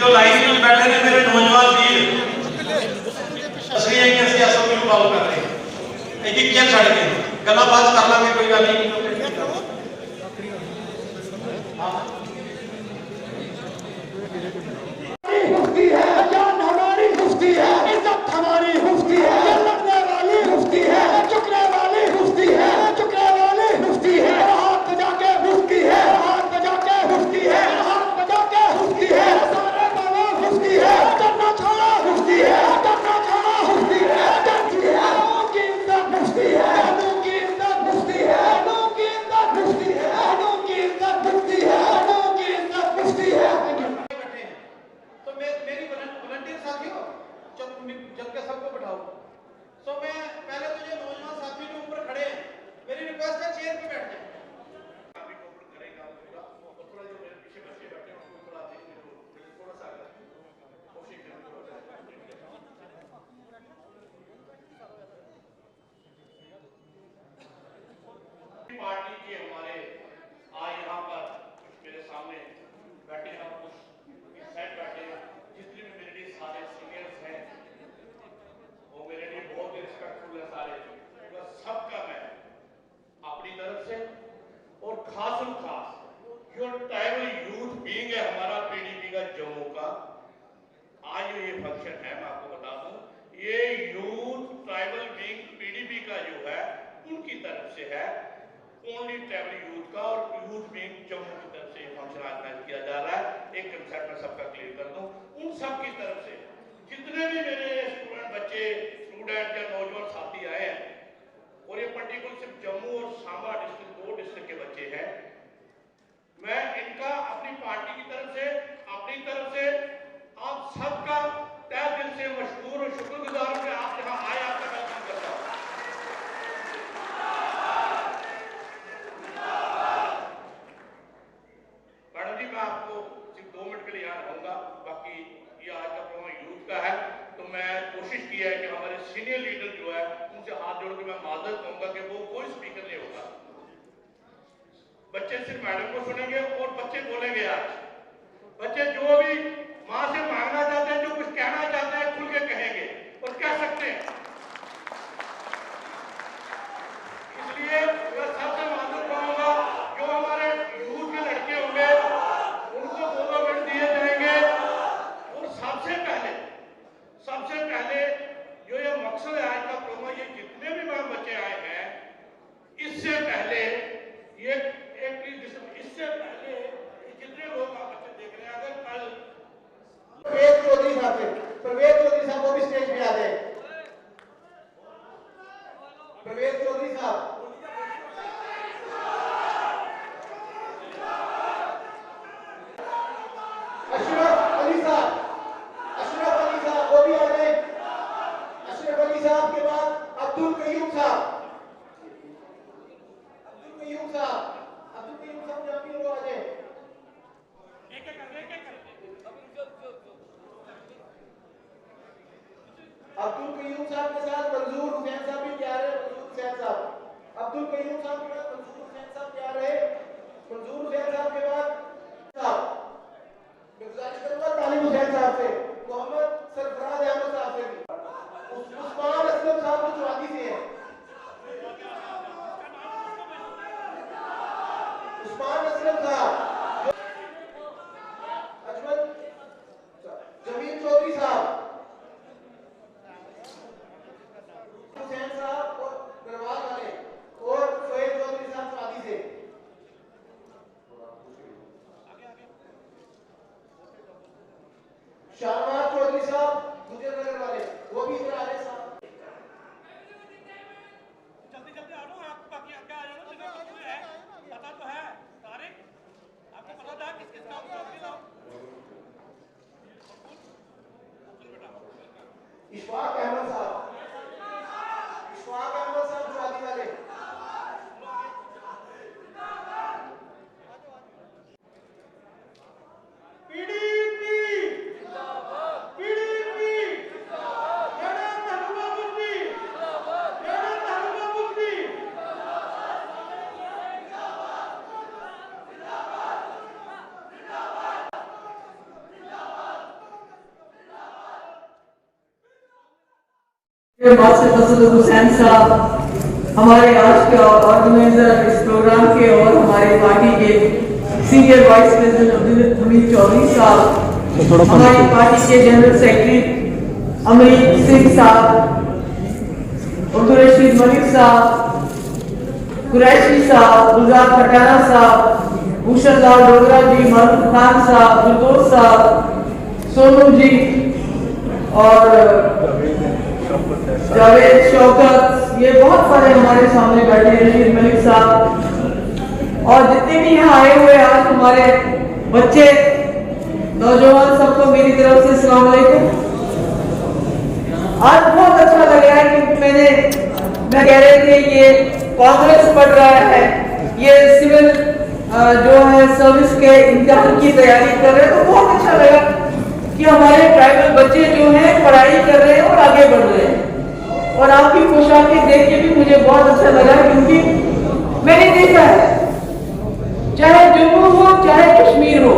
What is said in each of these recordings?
जो लाइन में बैठे ने मेरे नौजवान वीर असली है कि असली असल में फॉलो कर रहे हैं एक एक क्या छड़ के गला बात कर लांगे कोई गल नहीं मुफ्ती है जान हमारी मुफ्ती है इज्जत हमारी मुफ्ती है लड़ने वाली मुफ्ती है झुकने वाली मुफ्ती है झुकने वाली मुफ्ती है हाथ बजा के मुफ्ती है हाथ बजा के मुफ्ती है हाथ बजा के मुफ्ती है सारे बाबा मुफ्ती है डरना छोड़ा मुफ्ती है डरना छोड़ा मुफ्ती है डरती है लोगों की इज्जत मुफ्ती है लोगों की इज्जत मुफ्ती है लोगों की इज्जत मुफ्ती है लोगों की इज्जत मुफ्ती है लोगों की इज्जत मुफ्ती है। मेरी वॉलंटियर साथियों जब के सबको बिठाओ सो मैं पहले तो ये नौजवान साथी जो ऊपर खड़े हैं मेरी रिक्वेस्ट है चेयर पे बैठ जाए पार्टी के हमारे आज यहाँ पर मेरे सामने बैठे हैं कुछ साइड बैठे हैं जितने भी मेरे लिए सारे सीनियर्स हैं वो मेरे लिए बहुत ही रिस्पेक्टफुल है सारे सबका मैं अपनी तरफ से और खास जो ट्राइबल यूथ विंग है हमारा पीडीपी का जम्मू का आज ये फंक्शन है मैं आपको बता दूं ये यूथ ट्राइबल विंग पीडीपी का जो है उनकी तरफ से है ओनली ट्राइबल यूथ का और यूथ विंग जम्मू की तरफ से ये फंक्शन ऑर्गेनाइज किया जा रहा है एक कंसेप्ट में सबका क्लियर कर दूं उन सब की तरफ से जितने भी मेरे स्टूडेंट या नौजवान साथी आए हैं और ये पर्टिकुलर सिर्फ जम्मू और सांबा डिस्ट्रिक्ट 2 डिस्ट्रिक्ट के बच्चे हैं मैं इनका अपनी पार्टी की तरफ से अपनी तरफ से आप सबका तहे दिल से मशहूर और शुक्रगुजार हूं कि आप यहाँ आए आपका वेलकम करता हूं। मैडम जी मैं आपको सिर्फ 2 मिनट के लिए यहाँ रहूंगा बाकी ये आज का प्रोग्राम यूथ का है तो मैं कोशिश की है कि हमारे सीनियर लीडर जो है उनसे हाथ जोड़ के मैं माजरत कहूंगा कि वो कोई स्पीकर नहीं होगा बच्चे सिर्फ मैडम को सुनेंगे और बच्चे बोलेंगे आज बच्चे जो भी मां से मांगना चाहते हैं जो कुछ कहना चाहते हैं खुल के कहेंगे और कह सकते हैं इसलिए मैं सबसे माजरत कहूंगा जो हमारे यूथ के लड़के होंगे उनको 2 मिनट दिए जाएंगे और सबसे पहले जो ये मकसद है आज का प्रोग्राम ये जितने भी बच्चे आए हैं इससे पहले ये इससे पहले जितने लोग आप बच्चे देख रहे हैं अगर कल परवेज चौधरी साहब वो भी स्टेज पे आ जाए परवेज चौधरी साहब अशरफ अली साहब वो भी आ जाए अशरफ अली साहब के बाद अब्दुल कयूम साहब जब भी वो आ जाए अब्दुल कयूम साहब के साथ मंजूर हुसैन साहब भी तैयार है मंजूर हुसैन साहब अब्दुल कयूम साहब के बाद मंजूर हुसैन साहब तैयार है मंजूर हुसैन साहब के बाद साहब गुजारिश करूंगा तालिब हुसैन साहब से मोहम्मद सरफराज अहमद साहब से भी उस्मान असलम साहब जो चौहादी से हैं उस्मान असलम साहब अजमल जमील चौधरी साहब हुसैन साहब और गढ़वाल वाले और सोहेब चौधरी साहब चौहादी से शाहनवाज चौधरी साहब गुजरनगर वाले वो भी इधर आ रहे साहब जल्दी आ लो आप बाकी आगे आ जाओ पता तो है तारिक आपको पता था किस किस काम इशफाक अहमद साहब चौहादी वाले मास्टर मसूद हुसैन साहब, हमारे आज के ऑर्गेनाइजर इस प्रोग्राम के, और हमारे पार्टी के senior vice president Hamid Chaudhary साहब, हमारी पार्टी के जनरल सेक्रेटरी अमरीक सिंह साहब, अब्दुल रशीद मलिक साहब, कुरैशी साहब, गुलजार खटाना साहब, भूषण लाल डोगरा जी, मारूफ खान साहब, गुलदोज साहब, सोनू जी और जावेद शौकत, ये बहुत सारे हमारे सामने बैठे हैं, रशीद मलिक साहब, और जितने भी यहाँ आए हुए आज हमारे बच्चे नौजवान, सबको मेरी तरफ से अस्सलाम वालेकुम। आज बहुत अच्छा लग रहा है क्योंकि मैं कह रहे थे ये कांग्रेस पढ़ रहा है, ये सिविल जो है सर्विस के इम्तिहान की तैयारी कर रहे हैं, तो बहुत अच्छा लगा कि हमारे ट्राइबल बच्चे जो हैं पढ़ाई कर रहे हैं और आगे बढ़ रहे हैं। और आपकी पोशाकें देख के भी मुझे बहुत अच्छा लगा क्योंकि मैंने देखा है चाहे जम्मू हो चाहे कश्मीर हो,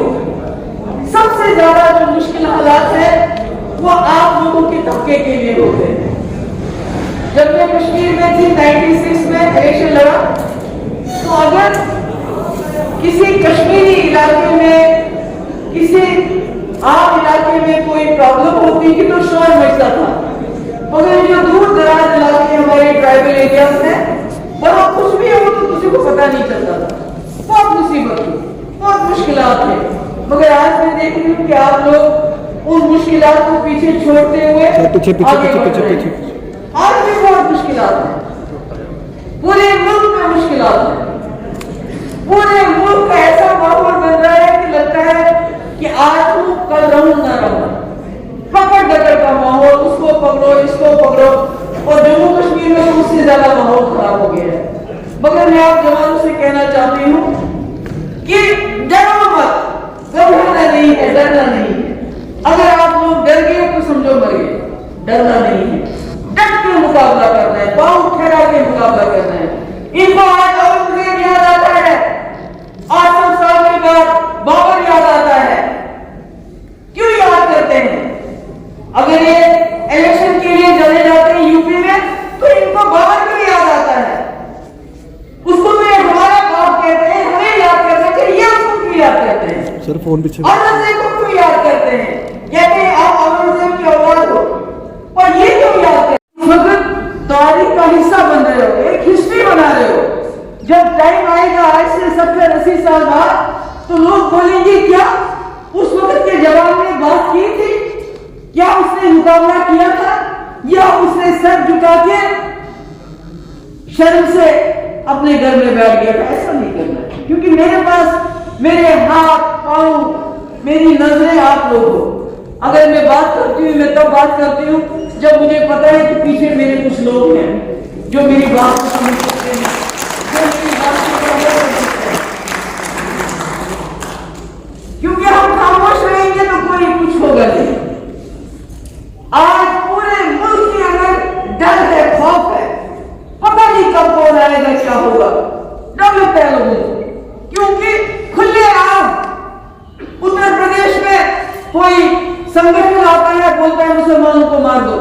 सबसे ज्यादा जो मुश्किल हालात है वो आप लोगों के तबके के लिए होते हैं। जब मैं कश्मीर में थी 96 में इलेक्शन लड़ा, तो अगर किसी कश्मीरी इलाके में, किसी आम इलाके में कोई प्रॉब्लम होती थी तो शोर मचता था, मगर जो दूर दराज इलाके हमारे ट्राइबल एरियाज में, वहां कुछ भी हो तो किसी को पता नहीं चलता था। बहुत मुसीबत थी, बहुत मुश्किलात थे, मगर आज मैं देख रही हूँ कि आप लोग उन मुश्किलात को पीछे छोड़ते हुए आगे बढ़ रहे हैं। आज भी बहुत मुश्किलात है, पूरे मुल्क में मुश्किलात है, पूरे मुल्क का ऐसा माहौल बन रहा है कि लगता है कि आज हूं कल रहूं ना रहूं, पकड़ दकड़ का माहौल, उसको पकड़ो इसको पकड़ो, और जम्मू कश्मीर में उससे ज्यादा माहौल खराब हो गया है। मगर मैं आप जवानों से कहना चाहती हूँ कि डरो मत, घबराना नहीं है, डरना नहीं है। अगर आप लोग डर गए तो समझो मर गए, डरना नहीं है, डट के मुकाबला करना है, पांव ठहरा के मुकाबला करना है। इनको आज औरंगजेब याद आता है, 800 साल के बाद बाबर याद आता है। क्यों याद करते हैं? अगर ये इलेक्शन के लिए चले जाते हैं यूपी में तो इनको बाबर क्यों याद आता है? उसको तो ये हमारा बाप कहते हैं, हमें याद करना चाहिए, ये उसको क्यों याद करते हैं? सर फोन पीछे औरंगजेब को क्यों याद करते हैं? कहते हैं आप औरंगजेब की औलाद हो, और ये क्यों याद करते हैं? तारीख का हिस्सा बन रहे हो, एक हिस्ट्री बना रहे हो। जब टाइम आएगा आज से 70-80 साल बाद, तो लोग बोलेंगे क्या उस वक्त के जवान ने बात की थी, क्या उसने मुकाबला किया था, या उसने सर झुका के शर्म से अपने घर में बैठ गया था? ऐसा नहीं करना है, क्योंकि मेरे पास मेरे हाथ पांव, मेरी नजरें आप लोग हो। अगर मैं बात करती हूँ, मैं तब बात करती हूँ जब मुझे पता है कि पीछे मेरे कुछ लोग हैं जो मेरी बात को समझ सकते हैं, जो मेरी बात को समझ सकते हैं। क्योंकि हम खामोश रहेंगे तो कोई कुछ होगा नहीं। आज पूरे मुल्क के अंदर डर है, खौफ है, पता नहीं कब कौन आएगा, क्या होगा, डर लगता है लोगों को। क्योंकि खुले आम उत्तर प्रदेश में कोई संगठन आता है, बोलता है मुसलमानों को मार दो,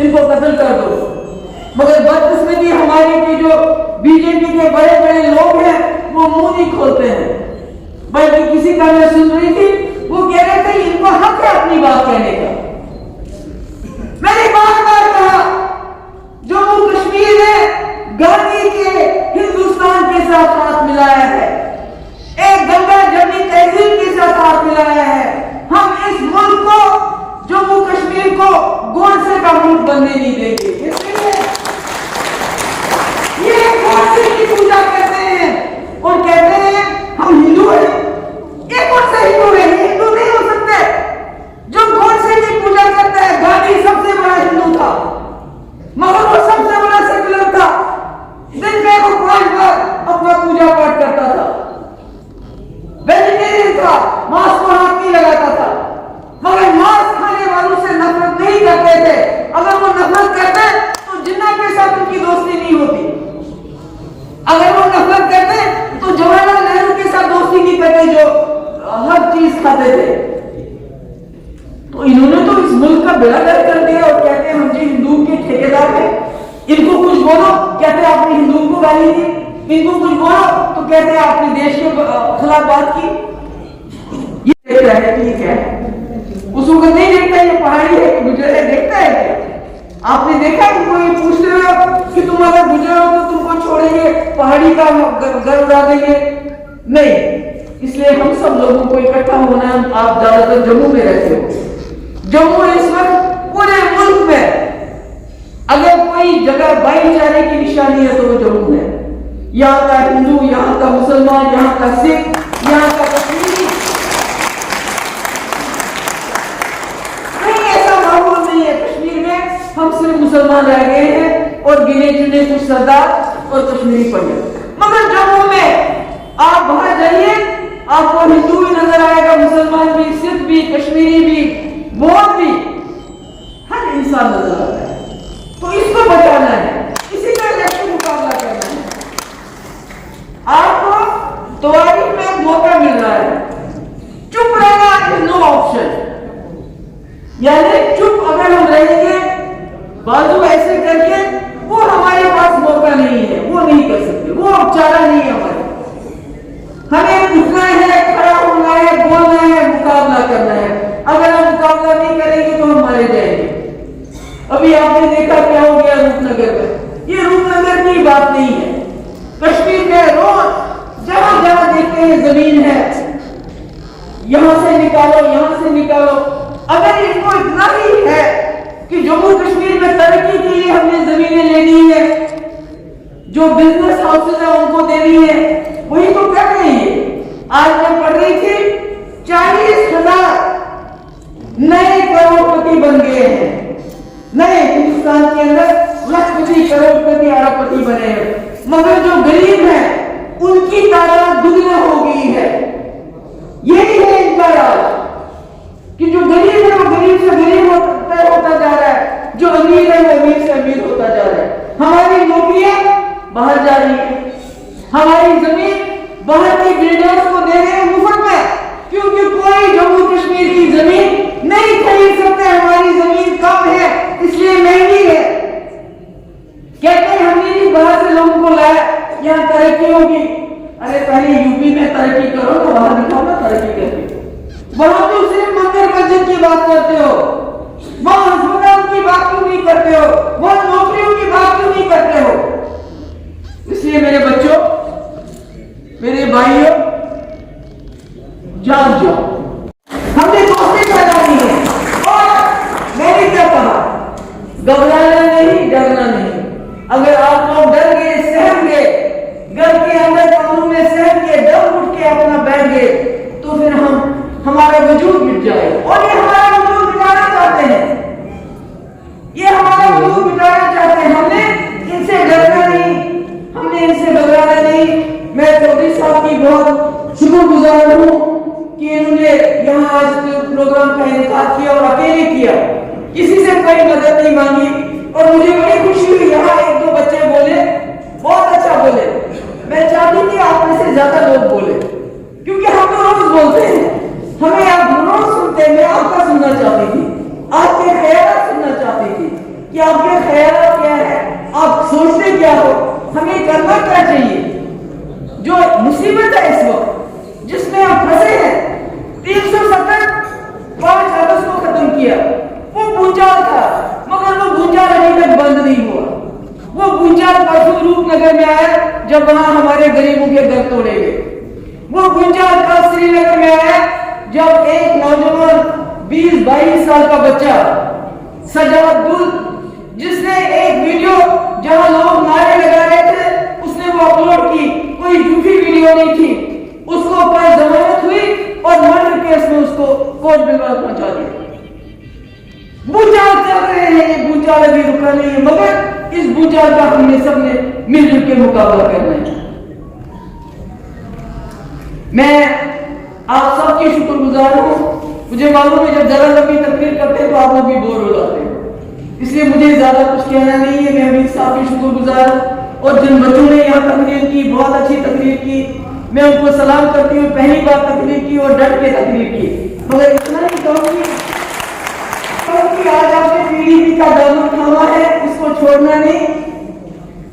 इनको कत्ल कर दो, मगर बदकिस्मती हमारे के जो बीजेपी के बड़े बड़े लोग हैं वो मुंह नहीं खोलते हैं। बल्कि किसी का मैं सुन रही थी, वो कह रहे थे इनको हक है अपनी बात कहने का। मैंने बार बार कहा, जम्मू कश्मीर ने गांधी के हिंदुस्तान के साथ हाथ मिलाया है, एक गंगा जमनी तहजीब के साथ हाथ मिलाया है। हम इस मुल्क को, जम्मू कश्मीर को गोडसे का मुल्क बनने नहीं देंगे। ये गोडसे की पूजा करते हैं और कहते हैं हम हिंदू हैं। ये कौन सा हिंदू है? हिंदू नहीं हो सकते जो गोडसे की पूजा करता है। गांधी सबसे बड़ा हिंदू था, मगर वो सबसे बड़ा सेकुलर था। दिन में वो 5 बार अपना पूजा पाठ करता था, वेजिटेरियन था, मांस को हाथ नहीं लगाता था, मगर मांस खाने वालों से नफरत नहीं करते थे। अगर वो नफरत करते तो जिन्ना के साथ उनकी दोस्ती नहीं होती। अगर वो नफरत करते तो जवाहरलाल नेहरू के साथ दोस्ती नहीं करते, जो हर चीज खाते थे। तो इन्होंने तो इस मुल्क का बेड़ा गर्क कर दिया और कहते हैं हम जी हिंदू के ठेकेदार इनको कुछ बोलो कहते हैं आपने हिंदुओं को गाली दी, इनको कुछ बोलो तो कहते हैं आपने देश के खिलाफ बात की। ये देखता है ठीक है, उसको नहीं देखता ये पहाड़ी है कि गुजर है, देखता है क्या? आपने देखा कि कोई पूछ रहे हो कि तुम अगर गुजरे हो तो तुमको छोड़ेंगे, पहाड़ी का घर उड़ा देंगे? नहीं। इसलिए हम सब लोगों को इकट्ठा होना, आप ज्यादातर जम्मू में रहते हो, जम्मू इस वक्त पूरे मुल्क में अगर कोई जगह भाईचारे की निशानी है तो वो जम्मू है। यहाँ का हिंदू, यहाँ का मुसलमान, यहाँ का सिख, यहाँ का कश्मीरी, कहीं ऐसा माहौल नहीं है। कश्मीर में हम सिर्फ मुसलमान रह गए हैं और गिने चुने कुछ सरदार और कश्मीरी पंडित। मगर जम्मू में आप बाहर जाइए, आपको हिंदू भी नजर आएगा, मुसलमान भी, सिख भी, कश्मीरी भी, बौद्ध भी, हर इंसान नजर आता है। तो इसको बचाना है, इसी का इलेक्शन मुकाबला करना है। आपको तवारीख में एक मौका मिल रहा है, चुप रहना इज नो ऑप्शन। यानी चुप अगर हम रहेंगे बाजू ऐसे करके, वो हमारे पास मौका नहीं है, वो नहीं कर सकते, वो चारा नहीं है हमारे। हमें उठना है, खड़ा होना है, बोलना है, मुकाबला करना है। अगर हम मुकाबला नहीं करेंगे तो हम मारे जाएंगे। अभी आपने देखा क्या हो गया रूपनगर में। ये रूपनगर की बात नहीं है, कश्मीर में रोज जहां जहां देखते हैं जमीन है, यहां से निकालो, यहां से निकालो। अगर इनको इतना ही है कि जम्मू कश्मीर में तरक्की के लिए हमने जमीनें लेनी है, जो बिजनेस हाउसेज है उनको देनी है, वही तो कर रही है। आज मैं पढ़ रही थी 40,000 नए करोड़पति बन गए हैं, नए हिंदुस्तान के अंदर लखपति, करोड़पति, अरबपति बने हैं। मगर जो गरीब हैं उनकी तादाद दुगना हो गई है। यही है इनका राज कि जो गरीब है वो गरीब से गरीब होता जा रहा है, जो अमीर है वो अमीर से अमीर होता जा रहा है। हमारी नौकरियां बाहर जा रही है, हमारी जमीन बाहर के बिल्डर्स को दे रहे हैं मुफ्त में, क्योंकि कोई जम्मू कश्मीर की जमीन नहीं खरीद सकते। हमारी जमीन कम है इसलिए महंगी है। कहते हैं हमने भी बाहर से लोगों को लाया, यहाँ तरक्की होगी। अरे पहले यूपी में तरक्की करो तो बाहर दिखाओ ना तरक्की करके। वहां तो सिर्फ मंदिर मस्जिद की बात करते हो, वहां अस्पताल की बात क्यों नहीं करते हो, वहां नौकरियों की बात क्यों नहीं करते हो? इसलिए मेरे बच्चों, मेरे भाइयों, जान जाओ, हमने दोस्ती पैदा की है। और मैंने क्या कहा, घबराना नहीं, डरना नहीं। अगर आप लोग डर गए, सहम गए, घर के अंदर कमरों में सहम के डर उठ के अपना बैठ गए, तो फिर हमारा वजूद मिट जाए। और ये हमारा वजूद मिटाना चाहते हैं, ये हमारा वजूद मिटाना चाहते हैं। हमने इनसे डरना नहीं, हमने इनसे घबराना नहीं। मैं चौधरी साहब की बहुत शुक्रगुजार हूँ कि इन्होंने यहाँ आज प्रोग्राम का इनेकाद किया और अकेले किया, किसी से कोई मदद नहीं मांगी। और मुझे बड़ी खुशी हुई, यहाँ एक दो बच्चे बोले, बहुत अच्छा बोले। मैं चाहती थी आप में से ज्यादा लोग बोले, क्योंकि हम तो रोज बोलते हैं, हमें आप रोज सुनते हैं। मैं आपका सुनना चाहती थी, आपके ख्याल सुनना चाहती थी कि आपके ख्याल क्या है, आप सोचते क्या हो, हमें करना क्या चाहिए। जो मुसीबत है इस वक्त जिसमें हम फंसे हैं, 370 5 अगस्त को खत्म किया, वो भूचाल था, मगर वो भूचाल अभी तक बंद नहीं हुआ। वो भूचाल परसों रूपनगर में आया जब वहां हमारे गरीबों के घर तोड़े गए। वो भूचाल कल श्रीनगर में आया जब एक नौजवान 20-22 साल का बच्चा सजादुल, जिसने एक वीडियो जहां लोग नारे लगा रहे थे, उसने वो अपलोड की, कोई झूठी वीडियो नहीं थी, उसको पर जमानत हुई और मर्डर केस में उसको कोर्ट में पहुंचा दिया। भूचाल चल रहे हैं, ये भूचाल अभी रुका नहीं है, मगर इस भूचाल का हमने सबने मिलजुल के मुकाबला करना है। मैं आप सबके शुक्रगुजार हूं। मुझे मालूम है जब जरा लंबी तकरीर करते हैं तो आप लोग भी बोर हो जाते हैं, इसलिए मुझे ज्यादा कुछ कहना नहीं है। मैं अमीर साहब की शुक्रगुजार और जिन बच्चों ने यहाँ तकरीर की, बहुत अच्छी तकरीर की, मैं उनको सलाम करती हूँ। पहली बार तकरीर की और डट के तकरीर की, मगर इतना ही कहूँगी कि आज आपने पीडीपी का दामन थामा है, इसको छोड़ना नहीं।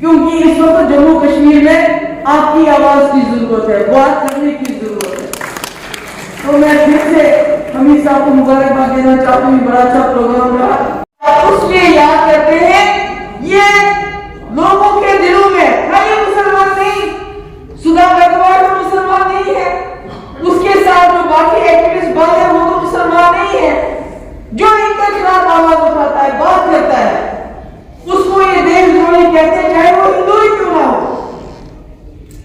क्योंकि इस वक्त जम्मू कश्मीर में आपकी आवाज की जरूरत है, बात करने की जरूरत है। तो मैं फिर से हमीद साहब को मुबारकबाद देना चाहता हूँ, बड़ा अच्छा प्रोग्राम रहा। उसलिए याद करते हैं ये लोगों के दिलों में, खाली मुसलमान नहीं, सुधा गढ़वाल तो मुसलमान नहीं है, उसके साथ जो बाकी एक्टिविस्ट बंद है वो तो मुसलमान नहीं है, जो इनके खिलाफ आवाज उठाता है, बात करता है, उसको ये देशद्रोही कहते हैं, चाहे वो हिंदू ही क्यों ना हो।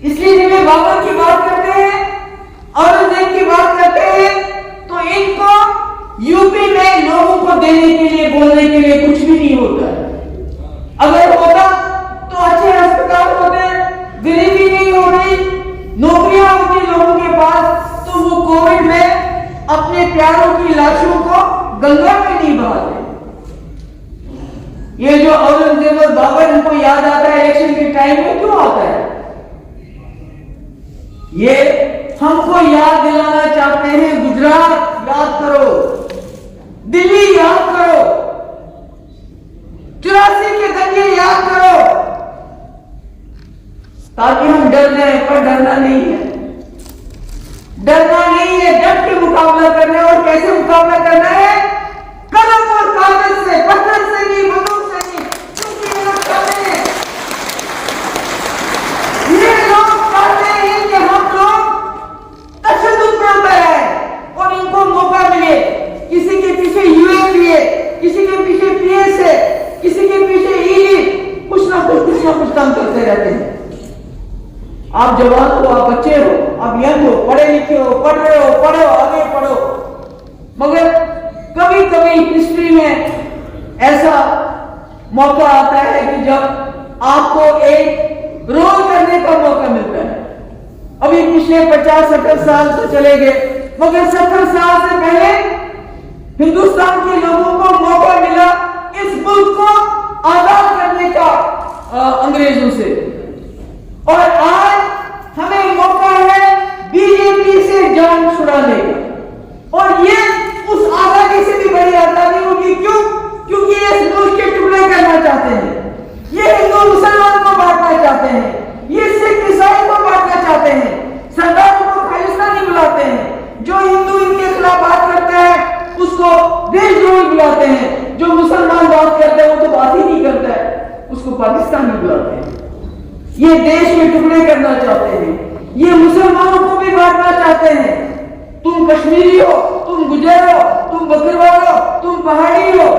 इसलिए जब ये बाबर की बात करते हैं, औरंगजेब की बात करते हैं, तो इनको यूपी में लोगों को देने के लिए, बोलने के लिए कुछ भी नहीं होता। अगर होता तो अच्छे अस्पताल होते, गरीबी नहीं हो रही, नौकरियां होती लोगों के पास, तो वो कोविड में अपने प्यारों की लाशों को गंगा में नहीं बहाते। ये जो औरंगजेब और बाबर इनको याद आता है इलेक्शन के टाइम में, क्यों आता है? ये हमको याद दिलाना चाहते हैं, गुजरात याद करो, दिल्ली याद करो, 84 के दंगे याद करो, ताकि हम डर जाए, पर डरना नहीं है, डरना नहीं है, डट के मुकाबला करना है। और कैसे मुकाबला करना है? कलम और कागज से, पत्थर से नहीं, बंदूक से नहीं, क्योंकि ये लोग चाहते हैं कि हम लोग तशद्दुद में उतर आए और इनको मौका मिले, किसी के पीछे यूएपीए, किसी के पीछे पीएसए, किसी के पीछे ईडी, कुछ ना कुछ काम करते रहते हैं। आप जवान हो, आप बच्चे हो, आप यंग हो, पढ़े लिखे हो, पढ़ रहे हो, पढ़ो, आगे पढ़ो, मगर कभी कभी हिस्ट्री में ऐसा मौका आता है कि जब आपको एक रोल करने का मौका मिलता है। अभी पिछले 50-70 साल तो चले गए, मगर 70 साल से पहले हिंदुस्तान के लोगों को मौका मिला इस मुल्क को आजाद करने का अंग्रेजों से, और आज हमें मौका है बीजेपी से जान छुड़ाने का। और ये उस आजादी से भी बड़ी आजादी होगी, क्यों? क्योंकि ये इस मुल्क के टुकड़े करना चाहते हैं, ये हिंदू मुसलमान को बांटना चाहते हैं, ये सिख ईसाई को बांटना चाहते हैं, सरदारों को खालिस्तानी बुलाते हैं, जो हिंदू इनके खिलाफ बात करता है उसको देशद्रोही बुलाते हैं, जो मुसलमान बात करते हैं वो तो बात ही नहीं करता है, उसको पाकिस्तानी बुलाते हैं। ये देश में टुकड़े करना चाहते हैं, ये मुसलमानों को भी बांटना चाहते हैं। तुम कश्मीरी हो, तुम गुजर हो, तुम बकरवाल हो, तुम पहाड़ी हो,